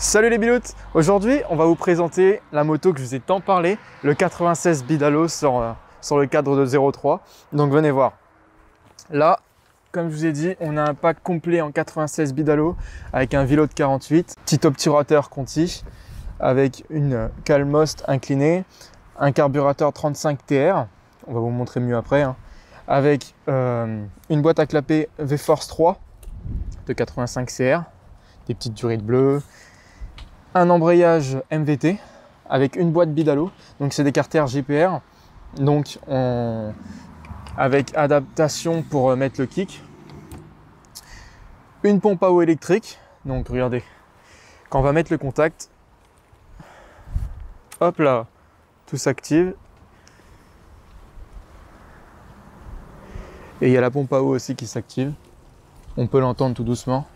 Salut les biloutes! Aujourd'hui, on va vous présenter la moto que je vous ai tant parlé, le 96 Bidalo sur le cadre de 03. Donc venez voir. Là, comme je vous ai dit, on a un pack complet en 96 Bidalo avec un vélo de 48, petit obturateur Conti avec une Calmost inclinée, un carburateur 35 TR, on va vous montrer mieux après, hein, avec une boîte à clapper V-Force 3 de 85 CR, des petites durites bleues, un embrayage MVT avec une boîte Bidalo, donc c'est des carters GPR, donc avec adaptation pour mettre le kick, une pompe à eau électrique, donc regardez, quand on va mettre le contact, hop là, tout s'active, et il y a la pompe à eau aussi qui s'active, on peut l'entendre tout doucement.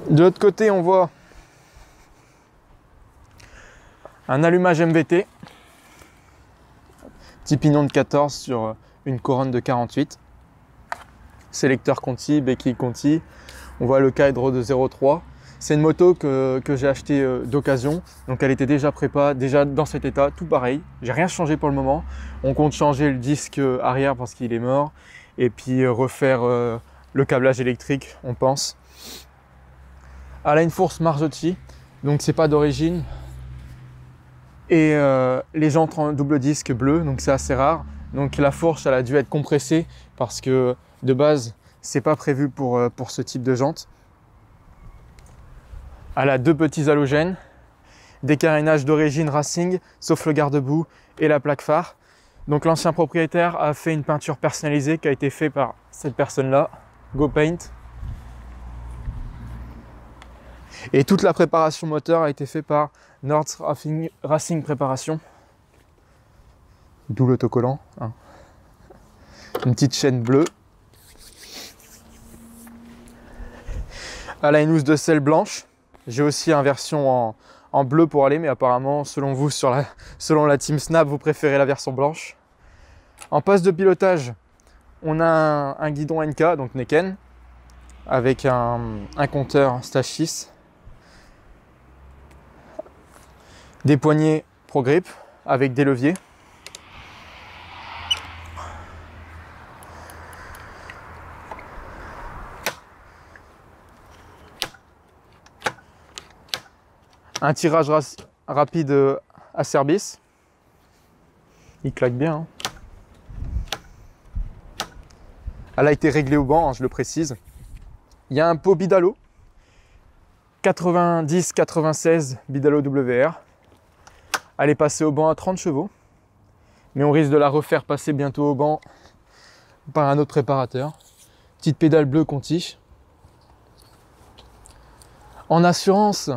De l'autre côté, on voit un allumage MVT, petit pignon de 14 sur une couronne de 48, sélecteur Conti, béquille Conti, on voit le cadre de 03. C'est une moto que j'ai achetée d'occasion, donc elle était déjà prépa, déjà dans cet état, tout pareil. J'ai rien changé pour le moment. On compte changer le disque arrière parce qu'il est mort, et puis refaire le câblage électrique, on pense. Elle a une fourche Marzocchi, donc c'est pas d'origine. Et les jantes en double disque bleu, donc c'est assez rare. Donc la fourche, elle a dû être compressée parce que de base, c'est pas prévu pour ce type de jante. Elle a deux petits halogènes, des carénages d'origine Racing, sauf le garde-boue et la plaque phare. Donc l'ancien propriétaire a fait une peinture personnalisée qui a été faite par cette personne-là, Go Paint. Et toute la préparation moteur a été faite par Nord Racing Préparation. D'où l'autocollant. Hein. Une petite chaîne bleue. Elle a une housse de selle blanche. J'ai aussi une version en bleu pour aller, mais apparemment, selon vous, selon la Team Snap, vous préférez la version blanche. En poste de pilotage, on a un guidon NK, donc Neken, avec un compteur Stage 6. Des poignées Pro Grip avec des leviers. Un tirage rapide à service. Il claque bien. Hein. Elle a été réglée au banc, hein, je le précise. Il y a un pot Bidalo. 90-96 Bidalo WR. Elle est passée au banc à 30 chevaux, mais on risque de la refaire passer bientôt au banc par un autre préparateur. Petite pédale bleue Conti. En assurance,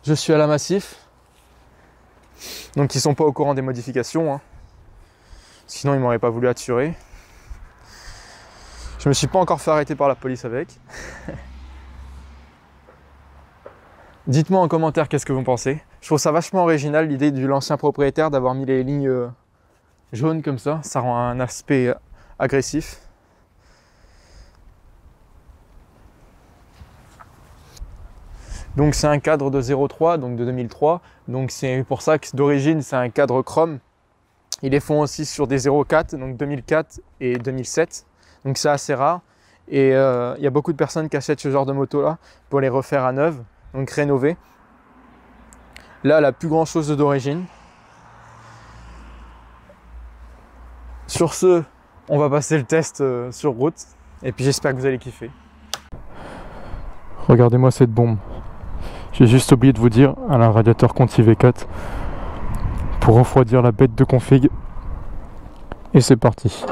je suis à la Massif, donc ils ne sont pas au courant des modifications, hein. Sinon ils ne m'auraient pas voulu assurer. Je ne me suis pas encore fait arrêter par la police avec. Dites-moi en commentaire qu'est-ce que vous pensez. Je trouve ça vachement original l'idée de l'ancien propriétaire d'avoir mis les lignes jaunes comme ça. Ça rend un aspect agressif. Donc c'est un cadre de 03, donc de 2003. Donc c'est pour ça que d'origine c'est un cadre chrome. Ils les font aussi sur des 04, donc 2004 et 2007. Donc c'est assez rare. Et il y a beaucoup de personnes qui achètent ce genre de moto là pour les refaire à neuf. Donc rénové. Là, elle n'a plus grand chose d'origine. Sur ce, on va passer le test sur route. Et puis j'espère que vous allez kiffer. Regardez-moi cette bombe. J'ai juste oublié de vous dire, elle a un radiateur Conti V4 pour refroidir la bête de config. Et c'est parti.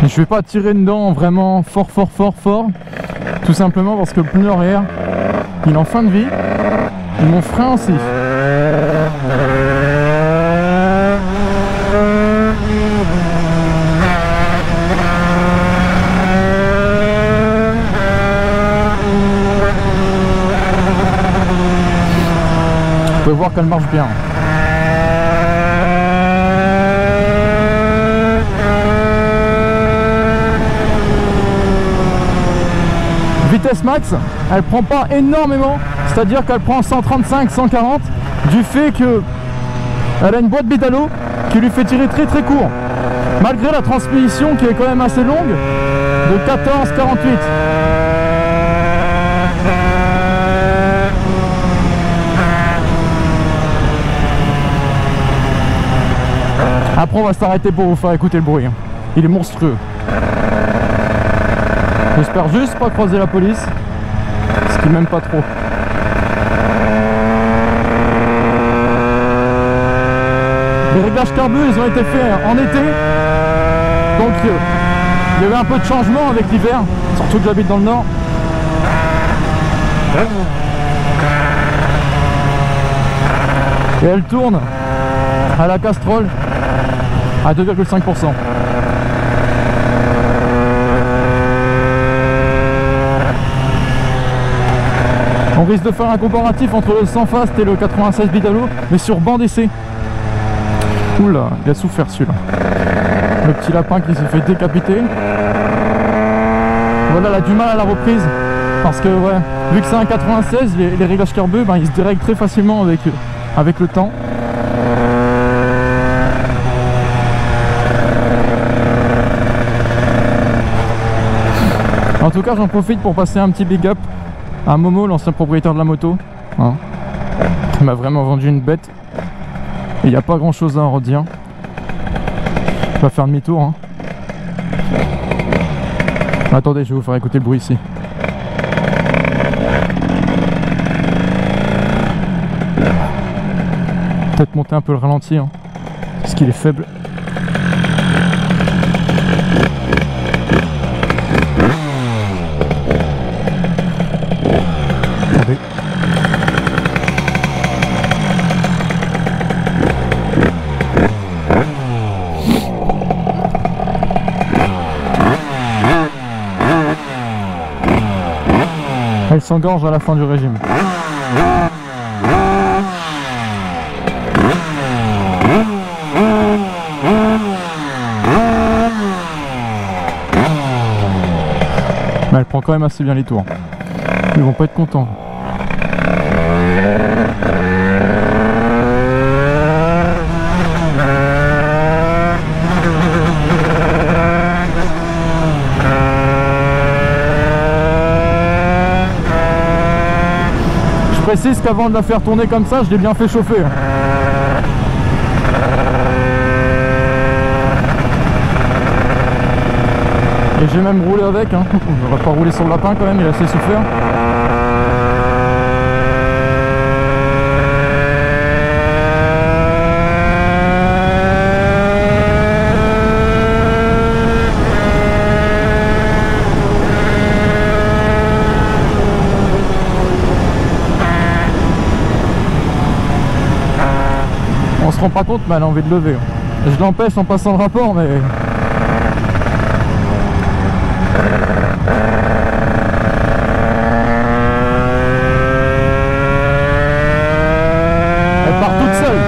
Je vais pas tirer dedans vraiment fort. Tout simplement parce que le pneu arrière, il est en fin de vie, et mon frein aussi. Vous pouvez voir qu'elle marche bien. Vitesse max, elle prend pas énormément, c'est-à-dire qu'elle prend 135, 140 du fait que elle a une boîte pédalo qui lui fait tirer très très court, malgré la transmission qui est quand même assez longue de 14, 48. Après on va s'arrêter pour vous faire écouter le bruit, il est monstrueux. J'espère juste pas croiser la police, ce qui m'aime pas trop. Les réglages carbu, ils ont été faits en été, donc il y avait un peu de changement avec l'hiver, surtout que j'habite dans le nord. Et elle tourne à la Castrol à 2,5%. On risque de faire un comparatif entre le 100 Fast et le 96 Bidalo, mais sur banc d'essai. Oula, il a souffert celui-là. Le petit lapin qui s'est fait décapiter. Voilà, elle a du mal à la reprise. Parce que, ouais, vu que c'est un 96, les réglages carbu, ben, ils se dérèglent très facilement avec le temps. En tout cas, j'en profite pour passer un petit big up à Momo, l'ancien propriétaire de la moto. Hein. Il m'a vraiment vendu une bête. Et il n'y a pas grand chose à en redire. Je vais faire demi-tour. Hein. Attendez, je vais vous faire écouter le bruit ici. Peut-être monter un peu le ralenti, hein, parce qu'il est faible. Attendez. Elle s'engorge à la fin du régime. Mais elle prend quand même assez bien les tours. Ils vont pas être contents. Je précise qu'avant de la faire tourner comme ça, je l'ai bien fait chauffer. Et j'ai même roulé avec, hein. On va pas rouler sur le lapin quand même, il a assez souffert. On se rend pas compte, mais elle a envie de lever. Je l'empêche en passant le rapport, mais... Elle part toute seule.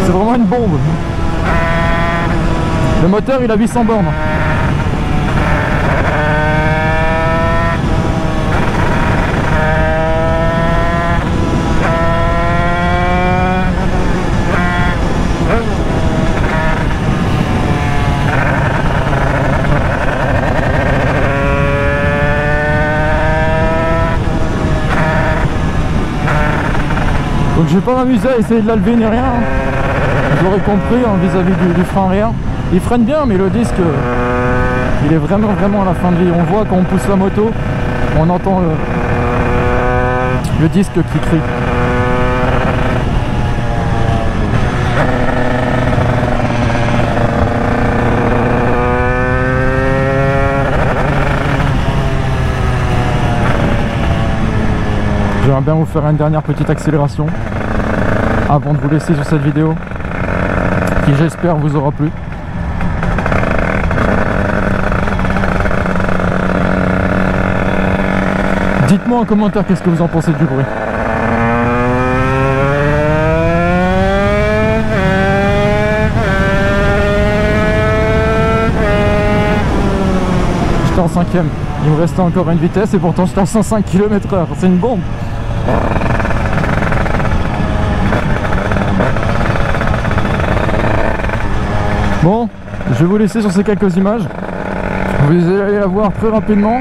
C'est vraiment une bombe. Le moteur, il a 800 bornes. Donc je vais pas m'amuser à essayer de la lever ni rien. Vous aurez compris hein, vis-à-vis du frein arrière. Il freine bien, mais le disque il est vraiment à la fin de vie. On voit quand on pousse la moto, on entend le disque qui crie. J'aimerais bien vous faire une dernière petite accélération avant de vous laisser sur cette vidéo qui, j'espère, vous aura plu. Dites-moi en commentaire qu'est-ce que vous en pensez du bruit. J'étais en 5ème, il me restait encore une vitesse et pourtant j'étais à 105 km/h, c'est une bombe. Bon, je vais vous laisser sur ces quelques images. Vous allez la voir très rapidement,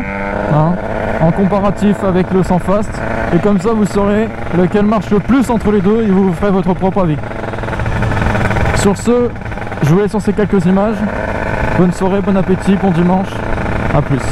hein, en comparatif avec le sans fast. Et comme ça vous saurez lequel marche le plus entre les deux et vous ferez votre propre avis. Sur ce, je vous laisse sur ces quelques images. Bonne soirée, bon appétit, bon dimanche. A plus.